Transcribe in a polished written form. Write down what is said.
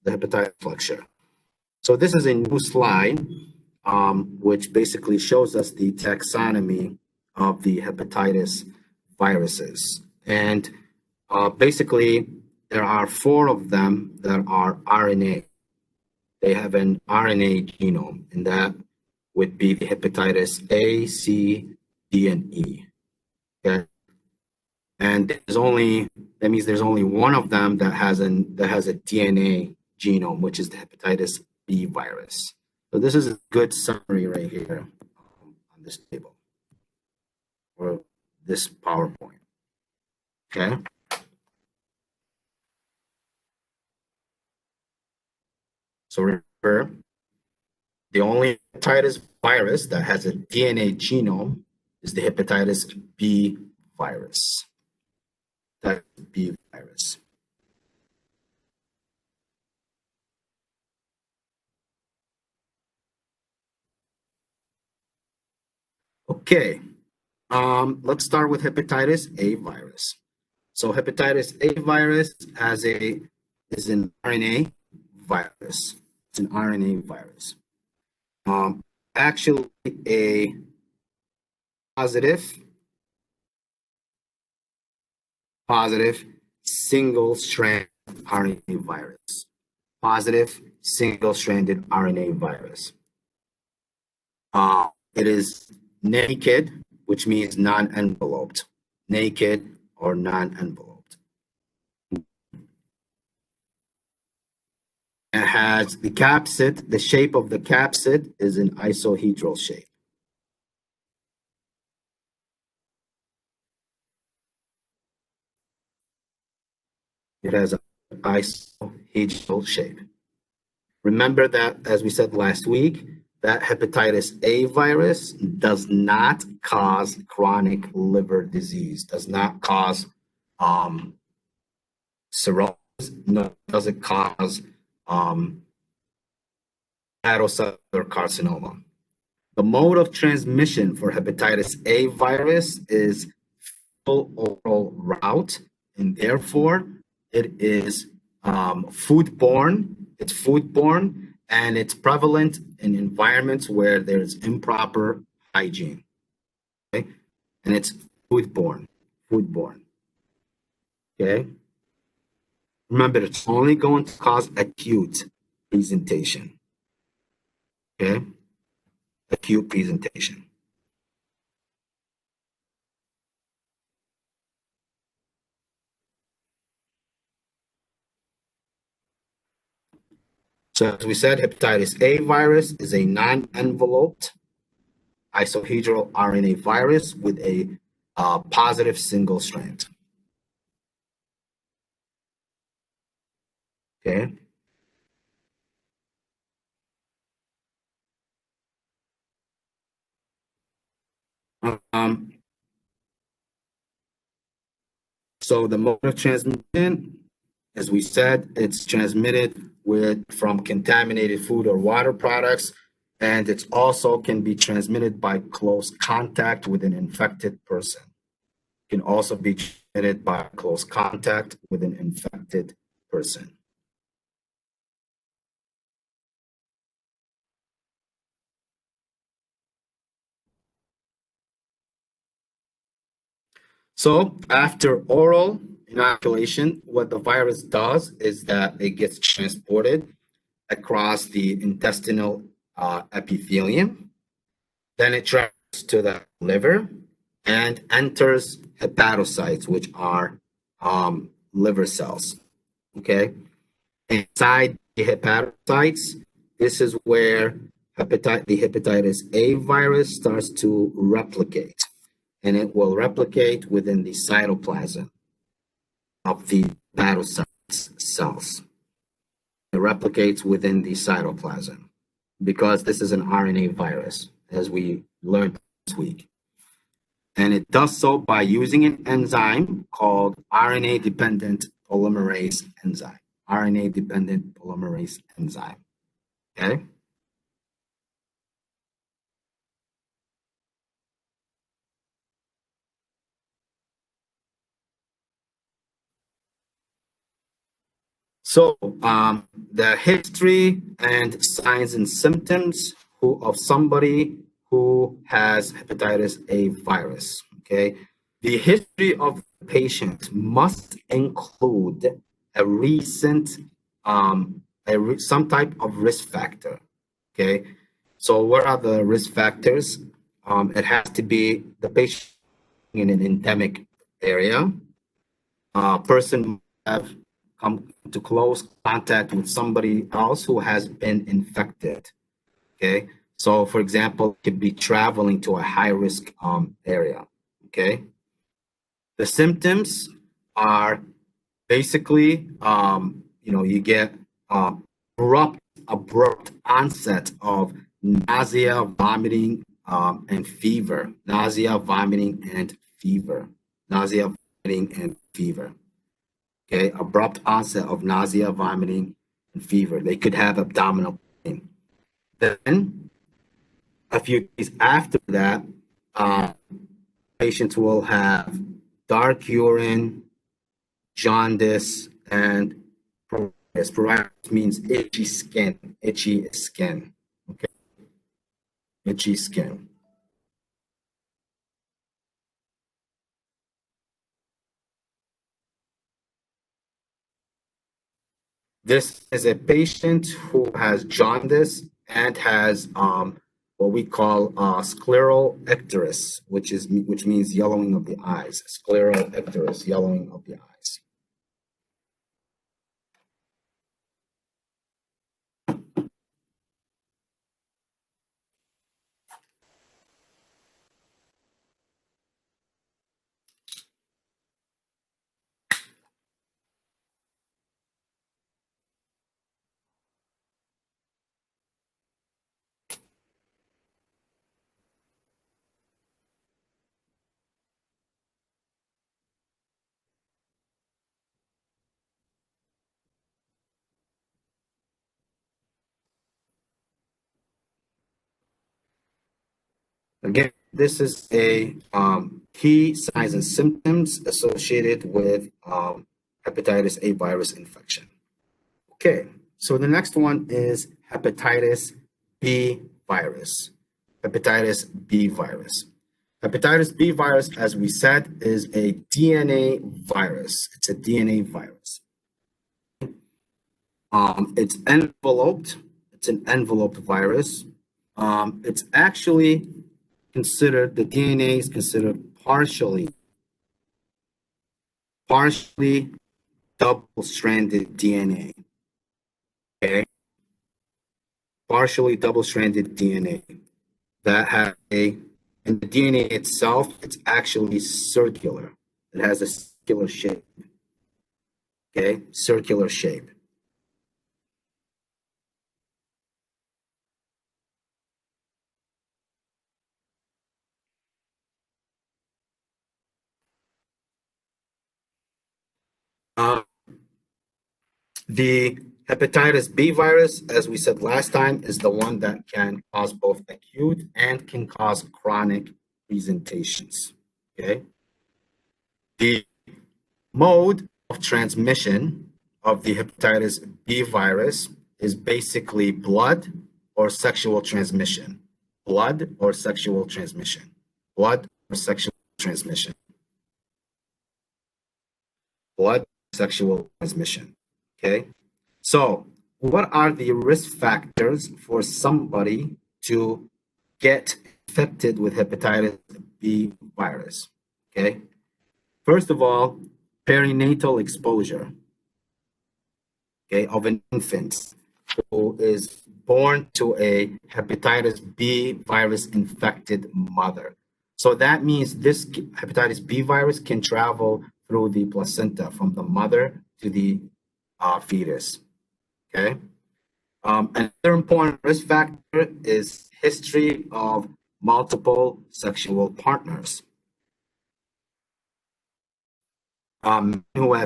the hepatitis flexure. So this is a new slide, which basically shows us the taxonomy of the hepatitis viruses. And basically, there are 4 of them that are RNA. They have an RNA genome, and that would be the hepatitis A, C, D, and E. Okay. And that means there's only one of them that has a DNA genome, which is the hepatitis B virus. So this is a good summary right here on this table or this PowerPoint. Okay. So remember, the only hepatitis virus that has a DNA genome is the hepatitis B virus. That B virus. Okay, let's start with hepatitis A virus. So hepatitis A virus is an RNA virus. It's an RNA virus. Actually, a positive single-strand RNA virus. Positive single-stranded RNA virus. It is naked, which means non-enveloped. Naked or non-enveloped. It has the capsid, the shape of the capsid is an isohedral shape. It has an isohedral shape. Remember that, as we said last week, that hepatitis A virus does not cause chronic liver disease, does not cause cirrhosis, nor does it cause hepatocellular carcinoma. The mode of transmission for hepatitis A virus is oral route, and therefore it is foodborne. It's foodborne, and it's prevalent in environments where there's improper hygiene. Okay, and it's foodborne. Okay. Remember, it's only going to cause acute presentation. Okay, acute presentation. So as we said, hepatitis A virus is a non-enveloped isohedral RNA virus with a positive single strand. Okay. So the mode of transmission, as we said, it's transmitted from contaminated food or water products, and it also can be transmitted by close contact with an infected person. It can also be transmitted by close contact with an infected person. So after oral inoculation, what the virus does is that it gets transported across the intestinal epithelium. Then it travels to the liver and enters hepatocytes, which are liver cells. Okay. Inside the hepatocytes, this is where the hepatitis A virus starts to replicate, and it will replicate within the cytoplasm of the hepatocyte cells. It replicates within the cytoplasm because this is an RNA virus, as we learned this week. And it does so by using an enzyme called RNA-dependent polymerase enzyme. RNA-dependent polymerase enzyme. Okay? So, the history and signs and symptoms of somebody who has hepatitis A virus. Okay, the history of the patient must include a recent, some type of risk factor. Okay, so what are the risk factors? It has to be the patient in an endemic area. Person have come into close contact with somebody else who has been infected. Okay, so for example, could be traveling to a high risk area. Okay, the symptoms are basically you get uh, abrupt onset of nausea, vomiting, and fever. Nausea, vomiting, and fever. Nausea, vomiting, and fever. Okay, abrupt onset of nausea, vomiting, and fever. They could have abdominal pain. Then, a few days after that, uh, patients will have dark urine, jaundice, and pruritus. Pruritus means itchy skin, itchy skin. Okay, itchy skin. This is a patient who has jaundice and has what we call scleral icterus, which means yellowing of the eyes. Scleral icterus, yellowing of the eyes. Again, this is a key signs and symptoms associated with hepatitis A virus infection. Okay, so the next one is hepatitis B virus. Hepatitis B virus. Hepatitis B virus, as we said, is a DNA virus. It's a DNA virus. It's enveloped. It's an enveloped virus. It's actually considered, the DNA is considered partially double-stranded DNA. Okay, partially double-stranded DNA that have and the DNA itself, it's actually circular. It has a circular shape. Okay, circular shape. Uh, the hepatitis B virus, as we said last time, is the one that can cause both acute and can cause chronic presentations. Okay. The mode of transmission of the hepatitis B virus is basically blood or sexual transmission. Blood or sexual transmission. Blood or sexual transmission. Blood sexual transmission. Okay. So, what are the risk factors for somebody to get infected with hepatitis B virus? Okay. First of all, perinatal exposure, okay, of an infant who is born to a hepatitis B virus infected mother. So that means this hepatitis B virus can travel through the placenta from the mother to the fetus. Okay. Another important risk factor is history of multiple sexual partners. Who have